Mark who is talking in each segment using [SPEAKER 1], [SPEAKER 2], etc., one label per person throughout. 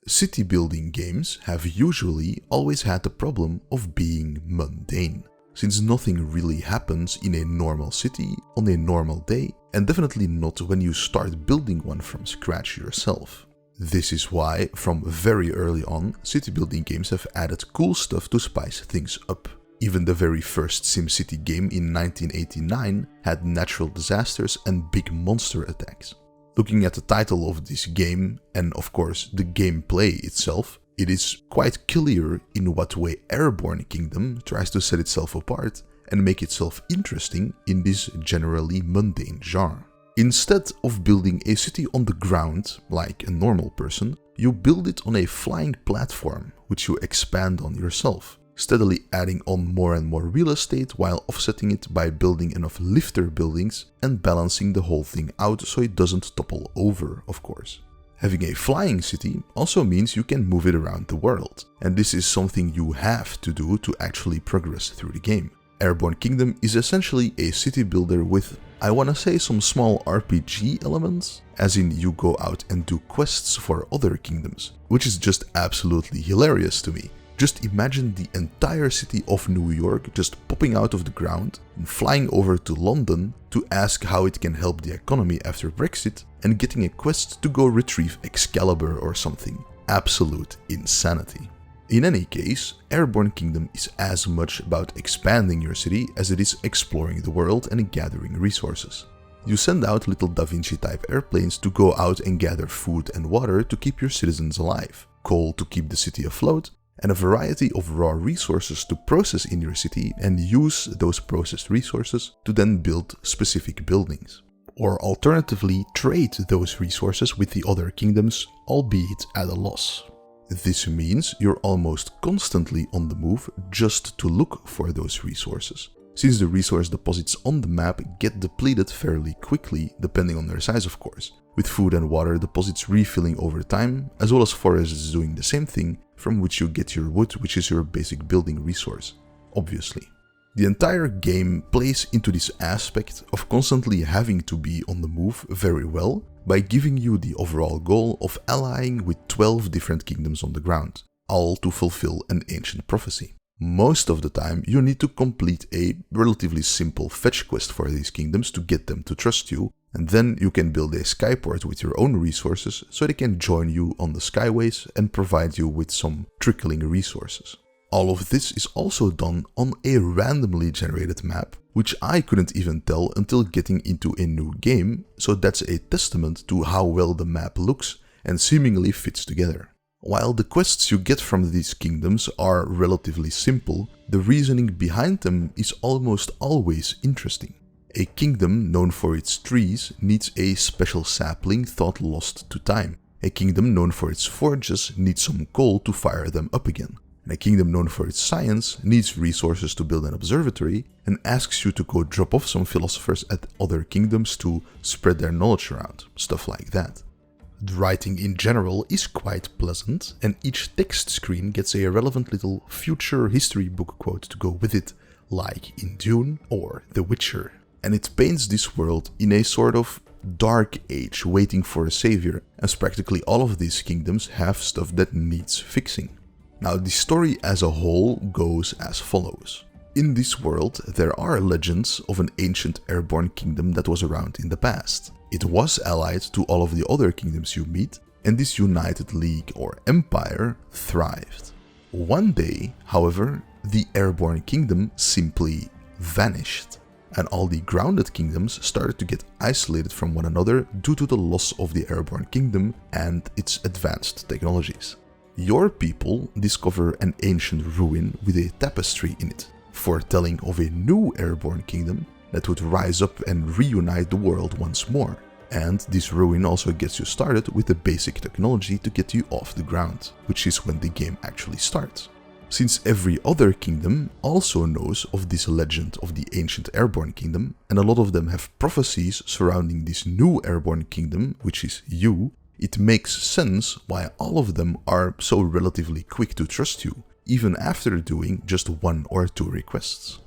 [SPEAKER 1] City building games have usually always had the problem of being mundane, since nothing really happens in a normal city on a normal day, and definitely not when you start building one from scratch yourself. This is why, from very early on, city building games have added cool stuff to spice things up. Even the very first SimCity game in 1989 had natural disasters and big monster attacks. Looking at the title of this game, and of course the gameplay itself, it is quite clear in what way Airborne Kingdom tries to set itself apart and make itself interesting in this generally mundane genre. Instead of building a city on the ground, like a normal person, you build it on a flying platform, which you expand on yourself, steadily adding on more and more real estate while offsetting it by building enough lifter buildings and balancing the whole thing out so it doesn't topple over, of course. Having a flying city also means you can move it around the world, and this is something you have to do to actually progress through the game. Airborne Kingdom is essentially a city builder with, I wanna say, some small RPG elements, as in you go out and do quests for other kingdoms, which is just absolutely hilarious to me. Just imagine the entire city of New York just popping out of the ground and flying over to London to ask how it can help the economy after Brexit and getting a quest to go retrieve Excalibur or something. Absolute insanity. In any case, Airborne Kingdom is as much about expanding your city as it is exploring the world and gathering resources. You send out little Da Vinci type airplanes to go out and gather food and water to keep your citizens alive, coal to keep the city afloat, and a variety of raw resources to process in your city and use those processed resources to then build specific buildings. Or alternatively, trade those resources with the other kingdoms, albeit at a loss. This means you're almost constantly on the move just to look for those resources, since the resource deposits on the map get depleted fairly quickly, depending on their size of course, with food and water deposits refilling over time, as well as forests doing the same thing, from which you get your wood, which is your basic building resource, obviously. The entire game plays into this aspect of constantly having to be on the move very well by giving you the overall goal of allying with 12 different kingdoms on the ground, all to fulfill an ancient prophecy. Most of the time you need to complete a relatively simple fetch quest for these kingdoms to get them to trust you, and then you can build a skyport with your own resources so they can join you on the skyways and provide you with some trickling resources. All of this is also done on a randomly generated map, which I couldn't even tell until getting into a new game, so that's a testament to how well the map looks and seemingly fits together. While the quests you get from these kingdoms are relatively simple, the reasoning behind them is almost always interesting. A kingdom known for its trees needs a special sapling thought lost to time. A kingdom known for its forges needs some coal to fire them up again. And a kingdom known for its science needs resources to build an observatory and asks you to go drop off some philosophers at other kingdoms to spread their knowledge around, stuff like that. The writing in general is quite pleasant, and each text screen gets a relevant little future history book quote to go with it, like in Dune or The Witcher. And it paints this world in a sort of dark age waiting for a savior, as practically all of these kingdoms have stuff that needs fixing. Now, the story as a whole goes as follows. In this world, there are legends of an ancient airborne kingdom that was around in the past. It was allied to all of the other kingdoms you meet, and this united league or empire thrived. One day, however, the airborne kingdom simply vanished, and all the grounded kingdoms started to get isolated from one another due to the loss of the airborne kingdom and its advanced technologies. Your people discover an ancient ruin with a tapestry in it, foretelling of a new airborne kingdom that would rise up and reunite the world once more. And this ruin also gets you started with the basic technology to get you off the ground, which is when the game actually starts. Since every other kingdom also knows of this legend of the ancient airborne kingdom, and a lot of them have prophecies surrounding this new airborne kingdom, which is you, it makes sense why all of them are so relatively quick to trust you, even after doing just 1 or 2 requests.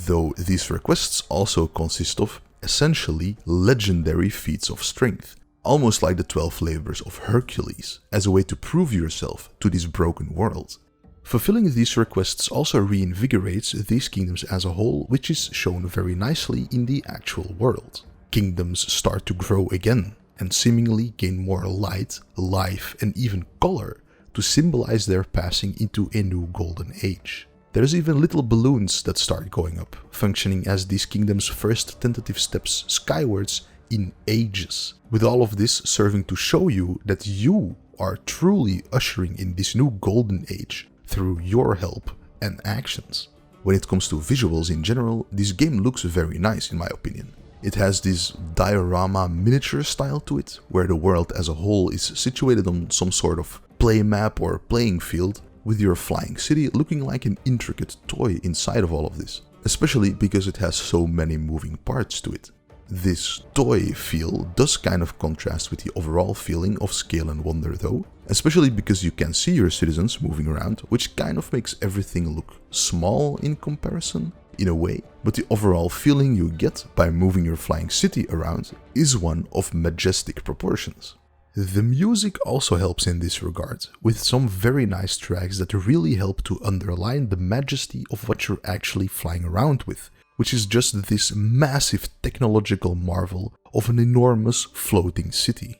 [SPEAKER 1] Though these requests also consist of, essentially, legendary feats of strength, almost like the 12 labors of Hercules, as a way to prove yourself to this broken world. Fulfilling these requests also reinvigorates these kingdoms as a whole, which is shown very nicely in the actual world. Kingdoms start to grow again, and seemingly gain more light, life, and even color to symbolize their passing into a new golden age. There's even little balloons that start going up, functioning as these kingdoms' first tentative steps skywards in ages, with all of this serving to show you that you are truly ushering in this new golden age through your help and actions. When it comes to visuals in general, this game looks very nice in my opinion. It has this diorama miniature style to it, where the world as a whole is situated on some sort of play map or playing field, with your flying city looking like an intricate toy inside of all of this, especially because it has so many moving parts to it. This toy feel does kind of contrast with the overall feeling of scale and wonder though, especially because you can see your citizens moving around, which kind of makes everything look small in comparison, in a way, but the overall feeling you get by moving your flying city around is one of majestic proportions. The music also helps in this regard, with some very nice tracks that really help to underline the majesty of what you're actually flying around with, which is just this massive technological marvel of an enormous floating city.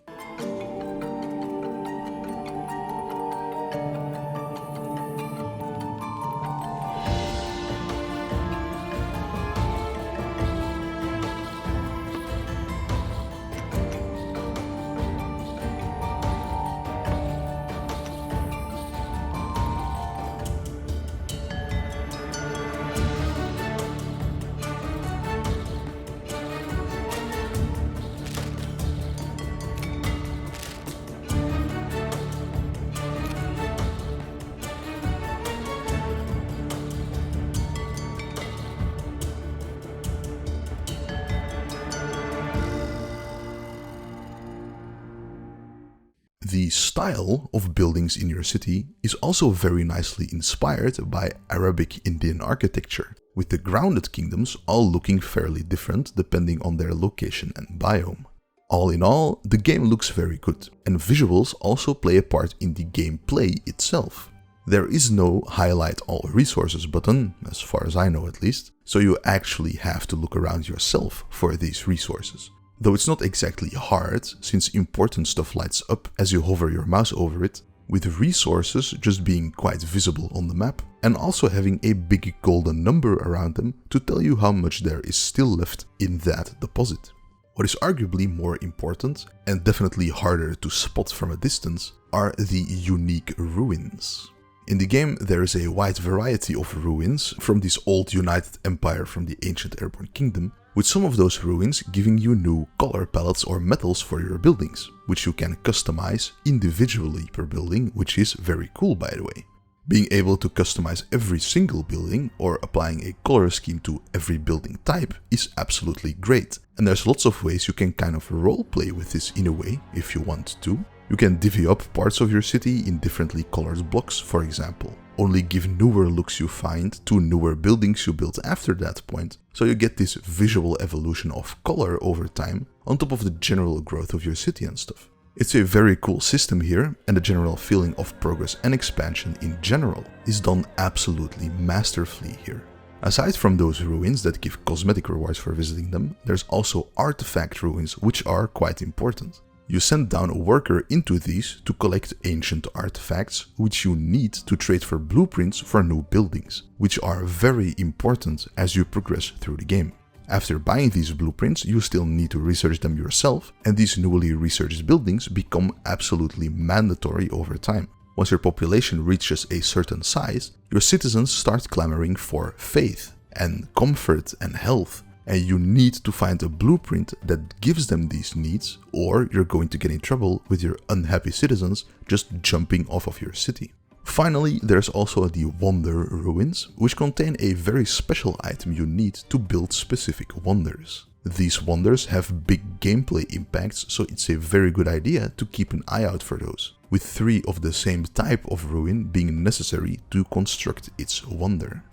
[SPEAKER 1] The style of buildings in your city is also very nicely inspired by Arabic Indian architecture, with the grounded kingdoms all looking fairly different depending on their location and biome. All in all, the game looks very good, and visuals also play a part in the gameplay itself. There is no highlight all resources button, as far as I know at least, so you actually have to look around yourself for these resources. Though it's not exactly hard, since important stuff lights up as you hover your mouse over it, with resources just being quite visible on the map, and also having a big golden number around them to tell you how much there is still left in that deposit. What is arguably more important, and definitely harder to spot from a distance, are the unique ruins. In the game, there is a wide variety of ruins from this old United Empire from the ancient Airborne Kingdom, with some of those ruins giving you new color palettes or metals for your buildings, which you can customize individually per building, which is very cool by the way. Being able to customize every single building or applying a color scheme to every building type is absolutely great, and there's lots of ways you can kind of roleplay with this in a way if you want to. You can divvy up parts of your city in differently colored blocks, for example. Only give newer looks you find to newer buildings you build after that point, so you get this visual evolution of color over time on top of the general growth of your city and stuff. It's a very cool system here, and the general feeling of progress and expansion in general is done absolutely masterfully here. Aside from those ruins that give cosmetic rewards for visiting them, there's also artifact ruins which are quite important. You send down a worker into these to collect ancient artifacts, which you need to trade for blueprints for new buildings, which are very important as you progress through the game. After buying these blueprints, you still need to research them yourself, and these newly researched buildings become absolutely mandatory over time. Once your population reaches a certain size, your citizens start clamoring for faith and comfort and health. And you need to find a blueprint that gives them these needs, or you're going to get in trouble with your unhappy citizens just jumping off of your city. Finally, there's also the Wonder Ruins, which contain a very special item you need to build specific wonders. These wonders have big gameplay impacts, so it's a very good idea to keep an eye out for those, with 3 of the same type of ruin being necessary to construct its wonder.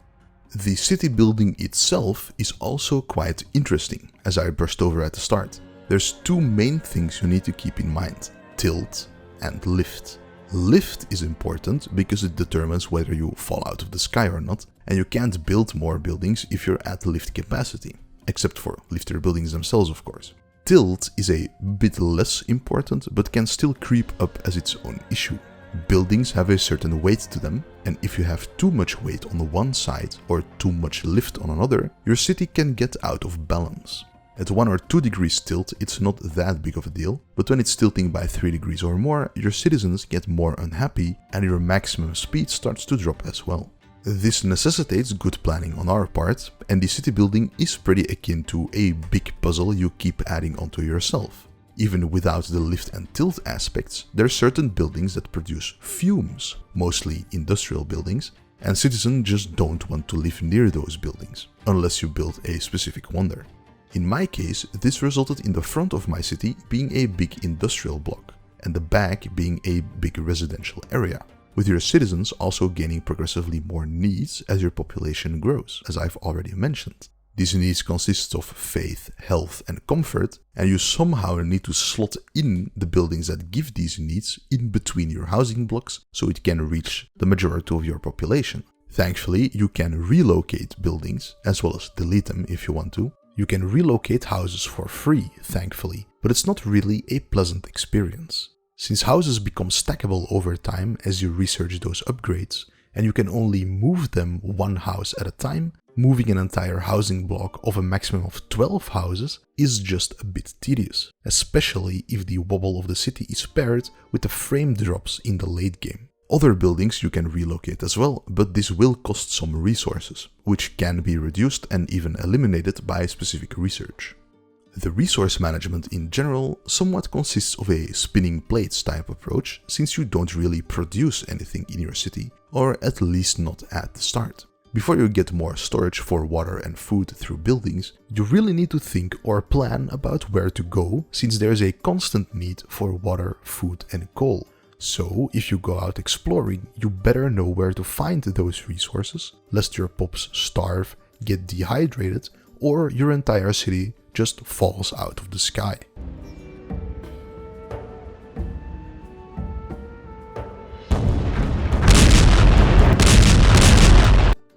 [SPEAKER 1] The city building itself is also quite interesting, as I brushed over at the start. there's two main things you need to keep in mind: tilt and lift. Lift is important because it determines whether you fall out of the sky or not, and you can't build more buildings if you're at lift capacity, except for lifter buildings themselves, of course. Tilt is a bit less important, but can still creep up as its own issue. Buildings have a certain weight to them, and if you have too much weight on one side or too much lift on another, your city can get out of balance. At 1 or 2 degrees tilt, it's not that big of a deal, but when it's tilting by 3 degrees or more, your citizens get more unhappy and your maximum speed starts to drop as well. This necessitates good planning on our part, and the city building is pretty akin to a big puzzle you keep adding onto yourself. Even without the lift and tilt aspects, there are certain buildings that produce fumes, mostly industrial buildings, and citizens just don't want to live near those buildings, unless you build a specific wonder. In my case, this resulted in the front of my city being a big industrial block, and the back being a big residential area, with your citizens also gaining progressively more needs as your population grows, as I've already mentioned. These needs consist of faith, health and comfort, and you somehow need to slot in the buildings that give these needs in between your housing blocks so it can reach the majority of your population. Thankfully, you can relocate buildings, as well as delete them if you want to. You can relocate houses for free, thankfully, but it's not really a pleasant experience. Since houses become stackable over time as you research those upgrades, and you can only move them one house at a time, moving an entire housing block of a maximum of 12 houses is just a bit tedious, especially if the wobble of the city is paired with the frame drops in the late game. Other buildings you can relocate as well, but this will cost some resources, which can be reduced and even eliminated by specific research. The resource management in general somewhat consists of a spinning plates type approach, since you don't really produce anything in your city, or at least not at the start. Before you get more storage for water and food through buildings, you really need to think or plan about where to go, since there is a constant need for water, food and coal. So, if you go out exploring, you better know where to find those resources, lest your pops starve, get dehydrated, or your entire city just falls out of the sky.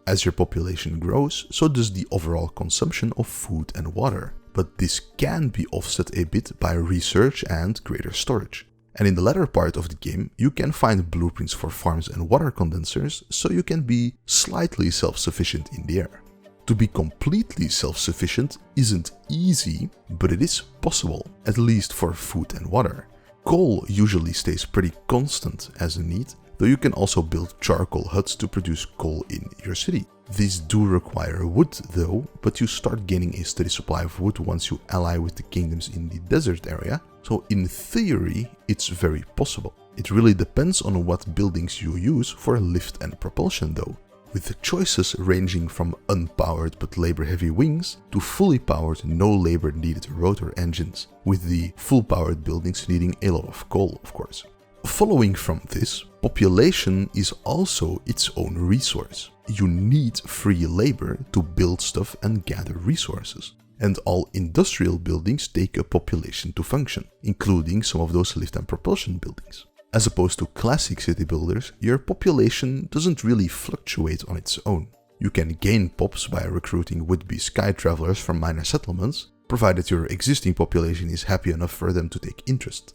[SPEAKER 1] As your population grows, so does the overall consumption of food and water, but this can be offset a bit by research and greater storage. And in the latter part of the game, you can find blueprints for farms and water condensers, so you can be slightly self-sufficient in the air. To be completely self-sufficient isn't easy, but it is possible, at least for food and water. Coal usually stays pretty constant as a need, though you can also build charcoal huts to produce coal in your city. These do require wood though, but you start gaining a steady supply of wood once you ally with the kingdoms in the desert area, so in theory it's very possible. It really depends on what buildings you use for lift and propulsion though, with choices ranging from unpowered but labor-heavy wings to fully powered no labor needed rotor engines, with the full powered buildings needing a lot of coal of course. Following from this, population is also its own resource. You need free labor to build stuff and gather resources. And all industrial buildings take a population to function, including some of those lift and propulsion buildings. As opposed to classic city builders, your population doesn't really fluctuate on its own. You can gain pops by recruiting would-be sky travelers from minor settlements, provided your existing population is happy enough for them to take interest.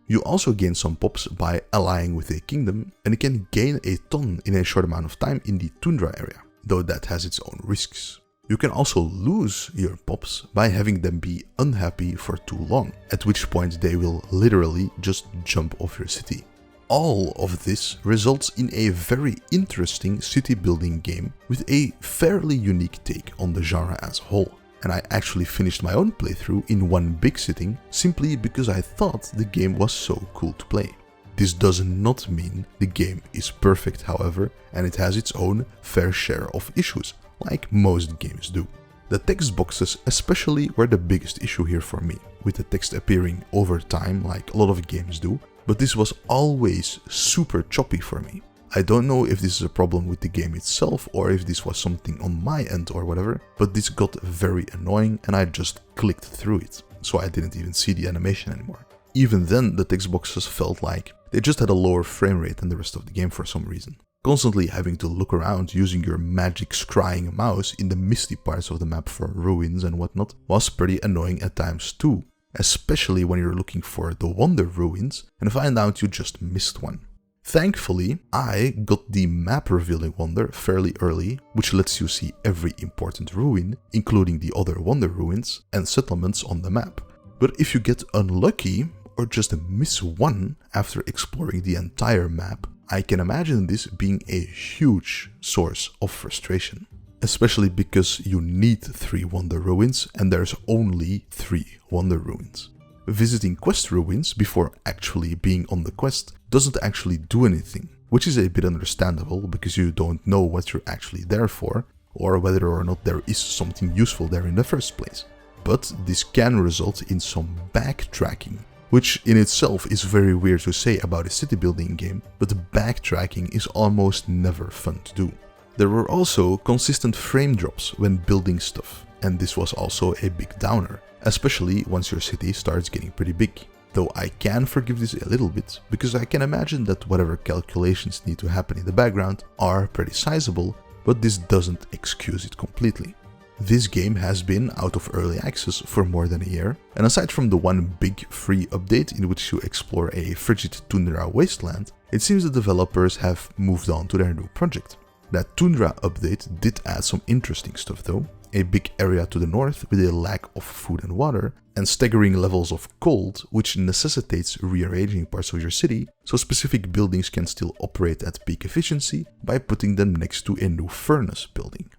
[SPEAKER 1] You also gain some pops by allying with a kingdom, and you can gain a ton in a short amount of time in the tundra area, though that has its own risks. You can also lose your pops by having them be unhappy for too long, at which point they will literally just jump off your city. All of this results in a very interesting city building game with a fairly unique take on the genre as a whole. And I actually finished my own playthrough in one big sitting simply because I thought the game was so cool to play. This does not mean the game is perfect, however, and it has its own fair share of issues, like most games do. The text boxes especially were the biggest issue here for me, with the text appearing over time like a lot of games do, but this was always super choppy for me. I don't know if this is a problem with the game itself or if this was something on my end or whatever, but this got very annoying and I just clicked through it. so I didn't even see the animation anymore. Even then, the text boxes felt like they just had a lower frame rate than the rest of the game for some reason. Constantly having to look around using your magic scrying mouse in the misty parts of the map for ruins and whatnot was pretty annoying at times too, especially when you're looking for the Wonder Ruins and find out you just missed one. Thankfully, I got the map revealing wonder fairly early, which lets you see every important ruin, including the other Wonder Ruins and settlements on the map. But if you get unlucky or just miss one after exploring the entire map, I can imagine this being a huge source of frustration. Especially because you need 3 Wonder Ruins and there's only 3 Wonder Ruins. Visiting quest ruins before actually being on the quest doesn't actually do anything, which is a bit understandable because you don't know what you're actually there for, or whether or not there is something useful there in the first place. But this can result in some backtracking, which in itself is very weird to say about a city building game, but backtracking is almost never fun to do. There were also consistent frame drops when building stuff, and this was also a big downer, especially once your city starts getting pretty big. Though I can forgive this a little bit, because I can imagine that whatever calculations need to happen in the background are pretty sizable, but this doesn't excuse it completely. This game has been out of early access for more than a year, and aside from the one big free update in which you explore a frigid tundra wasteland, it seems the developers have moved on to their new project. That tundra update did add some interesting stuff though, a big area to the north with a lack of food and water, and staggering levels of cold, which necessitates rearranging parts of your city so specific buildings can still operate at peak efficiency by putting them next to a new furnace building.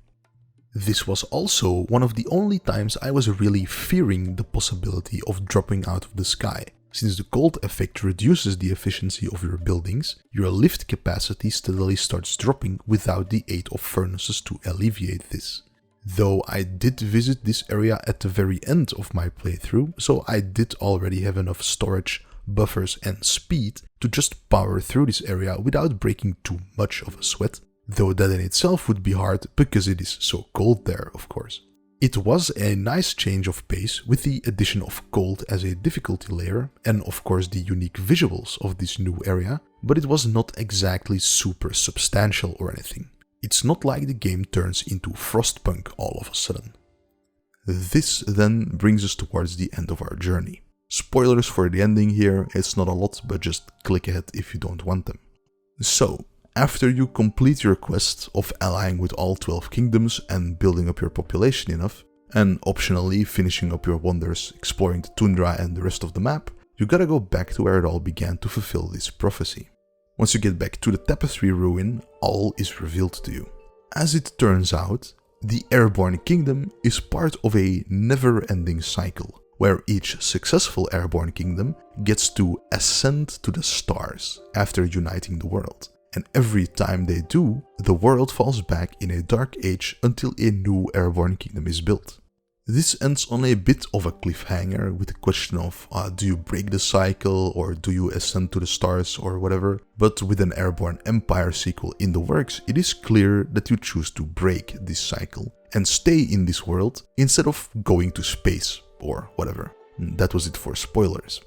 [SPEAKER 1] This was also one of the only times I was really fearing the possibility of dropping out of the sky. Since the cold effect reduces the efficiency of your buildings, your lift capacity steadily starts dropping without the aid of furnaces to alleviate this. Though I did visit this area at the very end of my playthrough, so I did already have enough storage, buffers and speed to just power through this area without breaking too much of a sweat, though that in itself would be hard because it is so cold there, of course. It was a nice change of pace with the addition of cold as a difficulty layer and of course the unique visuals of this new area, but it was not exactly super substantial or anything. It's not like the game turns into Frostpunk all of a sudden. This then brings us towards the end of our journey. Spoilers for the ending here, it's not a lot, but just click ahead if you don't want them. So, after you complete your quest of allying with all 12 kingdoms and building up your population enough, and optionally finishing up your wonders exploring the tundra and the rest of the map, you gotta go back to where it all began to fulfill this prophecy. Once you get back to the tapestry ruin, all is revealed to you. As it turns out, the Airborne Kingdom is part of a never-ending cycle, where each successful Airborne Kingdom gets to ascend to the stars after uniting the world. And every time they do, the world falls back in a dark age until a new Airborne Kingdom is built. This ends on a bit of a cliffhanger with the question of do you break the cycle or do you ascend to the stars or whatever, but with an Airborne Empire sequel in the works, it is clear that you choose to break this cycle and stay in this world instead of going to space or whatever. That was it for spoilers.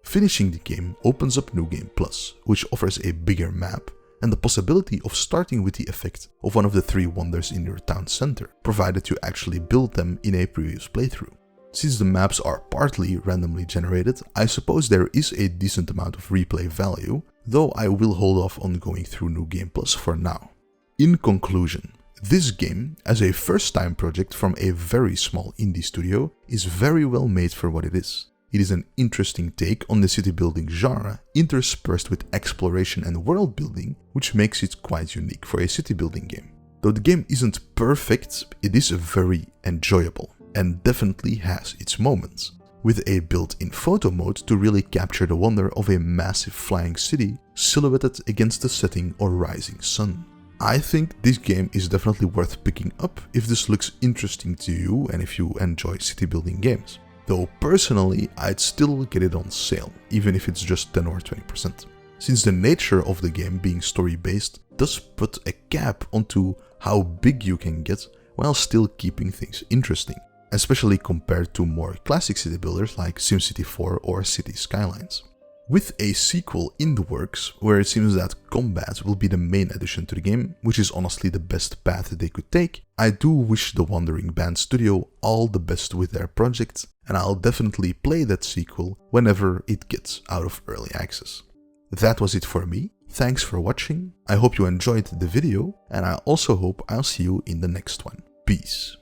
[SPEAKER 1] Finishing the game opens up New Game Plus, which offers a bigger map and the possibility of starting with the effect of one of the 3 wonders in your town center, provided you actually build them in a previous playthrough. Since the maps are partly randomly generated, I suppose there is a decent amount of replay value, though I will hold off on going through New Game Plus for now. In conclusion, this game, as a first-time project from a very small indie studio, is very well made for what it is. It is an interesting take on the city building genre, interspersed with exploration and world building, which makes it quite unique for a city building game. Though the game isn't perfect, it is very enjoyable, and definitely has its moments, with a built-in photo mode to really capture the wonder of a massive flying city silhouetted against the setting or rising sun. I think this game is definitely worth picking up if this looks interesting to you and if you enjoy city building games. Though personally, I'd still get it on sale, even if it's just 10 or 20%. Since the nature of the game being story-based does put a cap onto how big you can get while still keeping things interesting. especially compared to more classic city builders like SimCity 4 or City Skylines. With a sequel in the works, where it seems that combat will be the main addition to the game, which is honestly the best path they could take, I do wish the Wandering Band studio all the best with their project, and I'll definitely play that sequel whenever it gets out of early access. That was it for me. Thanks for watching. I hope you enjoyed the video, and I also hope I'll see you in the next one. Peace.